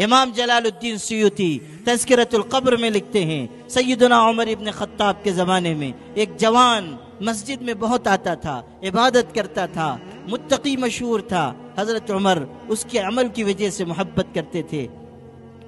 امام جلال الدین سیوطی تذکرۃ القبر میں لکھتے ہیں سیدنا عمر ابن خطاب کے زمانے میں ایک جوان مسجد میں بہت آتا تھا، عبادت کرتا تھا، متقی مشہور تھا۔ حضرت عمر اس کے عمل کی وجہ سے محبت کرتے تھے۔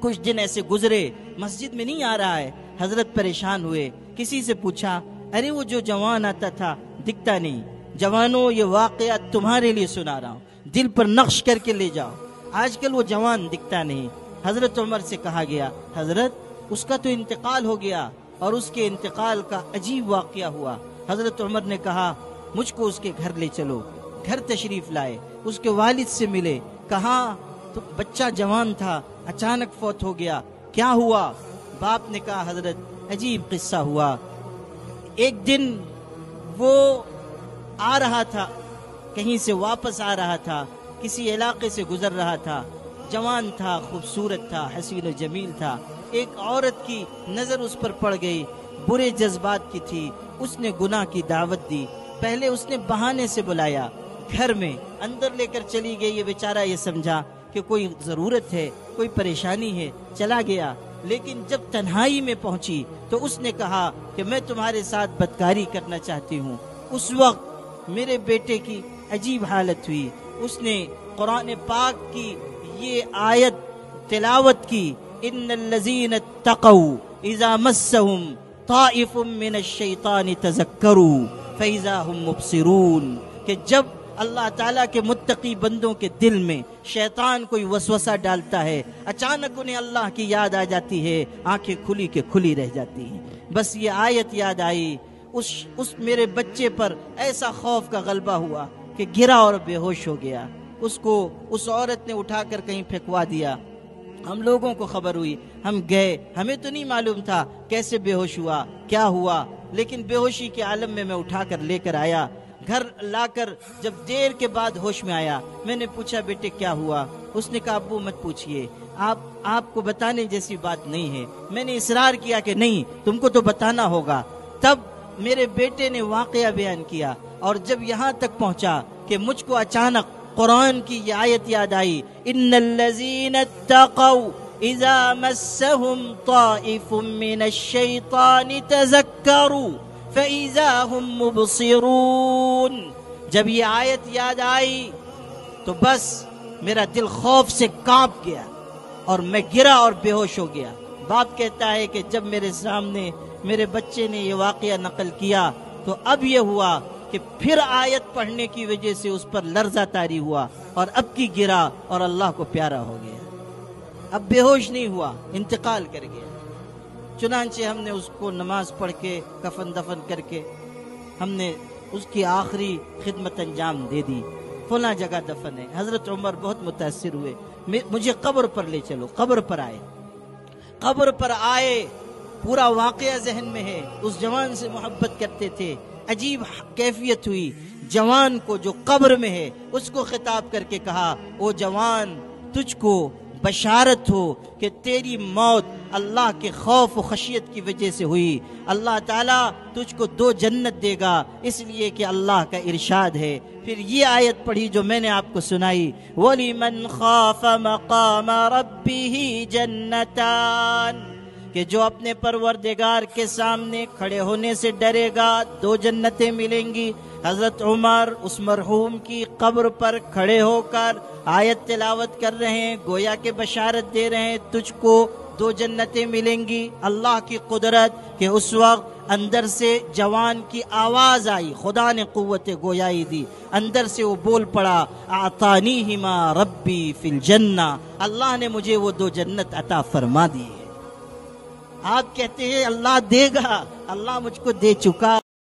کچھ دن ایسے گزرے، مسجد میں نہیں آ رہا ہے، حضرت پریشان ہوئے، کسی سے پوچھا، ارے وہ جو جوان آتا تھا دکھتا نہیں۔ جوانوں، یہ واقعہ تمہارے لیے سنا رہا ہوں، دل پر نقش کر کے لے جاؤ، آج کل وہ جوان دکھتا نہیں۔ حضرت عمر سے کہا گیا، حضرت اس کا تو انتقال ہو گیا، اور اس کے انتقال کا عجیب واقعہ ہوا۔ حضرت عمر نے کہا، مجھ کو اس کے گھر لے چلو۔ گھر تشریف لائے، اس کے والد سے ملے، کہا تو بچہ جوان تھا، اچانک فوت ہو گیا، کیا ہوا؟ باپ نے کہا، حضرت عجیب قصہ ہوا۔ ایک دن وہ آ رہا تھا، کہیں سے واپس آ رہا تھا، کسی علاقے سے گزر رہا تھا، جوان تھا، خوبصورت تھا، حسین و جمیل تھا۔ ایک عورت کی نظر اس پر پڑ گئی، برے جذبات کی تھی، اس نے گناہ کی دعوت دی۔ پہلے اس نے بہانے سے بلایا، گھر میں اندر لے کر چلی گئی۔ یہ بیچارہ یہ سمجھا کہ کوئی ضرورت ہے، کوئی پریشانی ہے، چلا گیا۔ لیکن جب تنہائی میں پہنچی تو اس نے کہا کہ میں تمہارے ساتھ بدکاری کرنا چاہتی ہوں۔ اس وقت میرے بیٹے کی عجیب حالت ہوئی، اس نے قرآن پاک کی یہ آیت تلاوت کی، ان الذین اتقوا اذا مسهم طائف من الشیطان تذکروا فاذا هم مبصرون، کہ جب اللہ تعالیٰ کے متقی بندوں کے دل میں شیطان کوئی وسوسہ ڈالتا ہے، اچانک انہیں اللہ کی یاد آ جاتی ہے، آنکھیں کھلی کے کھلی رہ جاتی ہیں۔ بس یہ آیت یاد آئی، اس میرے بچے پر ایسا خوف کا غلبہ ہوا کہ گرا اور بے ہوش ہو گیا۔ اس کو اس عورت نے اٹھا کر کہیں پھینکوا دیا۔ ہم لوگوں کو خبر ہوئی، ہم گئے، ہمیں تو نہیں معلوم تھا کیسے بے ہوش ہوا، کیا ہوا، لیکن بے ہوشی کے عالم میں اٹھا کر لے کر آیا۔ گھر لا کر جب دیر کے بعد ہوش میں آیا، میں نے پوچھا، بیٹے کیا ہوا؟ اس نے کہا، ابو مت پوچھئے، آپ کو بتانے جیسی بات نہیں ہے۔ میں نے اصرار کیا کہ نہیں، تم کو تو بتانا ہوگا۔ تب میرے بیٹے نے واقعہ بیان کیا، اور جب یہاں تک پہنچا کہ مجھ کو اچانک قرآن کی یہ آیت یاد آئی، ان الذین اتقوا اذا مسهم طائف من الشیطان تذکروا فَإِذَا هُمْ مُبْصِرُونَ۔ جب یہ آیت یاد آئی تو بس میرا دل خوف سے کانپ گیا اور میں گرا اور بے ہوش ہو گیا۔ باپ کہتا ہے کہ جب میرے سامنے میرے بچے نے یہ واقعہ نقل کیا تو اب یہ ہوا کہ پھر آیت پڑھنے کی وجہ سے اس پر لرزہ طاری ہوا، اور اب کی گرا اور اللہ کو پیارا ہو گیا۔ اب بے ہوش نہیں ہوا، انتقال کر گیا۔ چنانچہ ہم نے اس کو نماز پڑھ کے کفن دفن کر کے ہم نے اس کی آخری خدمت انجام دے دی، فلاں جگہ دفن ہے۔ حضرت عمر بہت متاثر ہوئے، مجھے قبر پر لے چلو۔ قبر پر آئے، قبر پر آئے، پورا واقعہ ذہن میں ہے، اس جوان سے محبت کرتے تھے۔ عجیب کیفیت ہوئی، جوان کو جو قبر میں ہے اس کو خطاب کر کے کہا، او جوان، تجھ کو بشارت ہو کہ تیری موت اللہ کے خوف و خشیت کی وجہ سے ہوئی۔ اللہ تعالیٰ تجھ کو 2 جنت دے گا، اس لیے کہ اللہ کا ارشاد ہے۔ پھر یہ آیت پڑھی جو میں نے آپ کو سنائی، وَلِمَنْ خَافَ مَقَامَ رَبِّهِ جَنَّتَانِ، کہ جو اپنے پروردگار کے سامنے کھڑے ہونے سے ڈرے گا 2 جنتیں ملیں گی۔ حضرت عمر اس مرحوم کی قبر پر کھڑے ہو کر آیت تلاوت کر رہے ہیں، گویا کہ بشارت دے رہے ہیں تجھ کو 2 جنتیں ملیں گی۔ اللہ کی قدرت کہ اس وقت اندر سے جوان کی آواز آئی، خدا نے قوت گویائی دی، اندر سے وہ بول پڑا، اعطانیہما ربی فی الجنہ، اللہ نے مجھے وہ 2 جنت عطا فرما دی ہے۔ آپ کہتے ہیں اللہ دے گا، اللہ مجھ کو دے چکا۔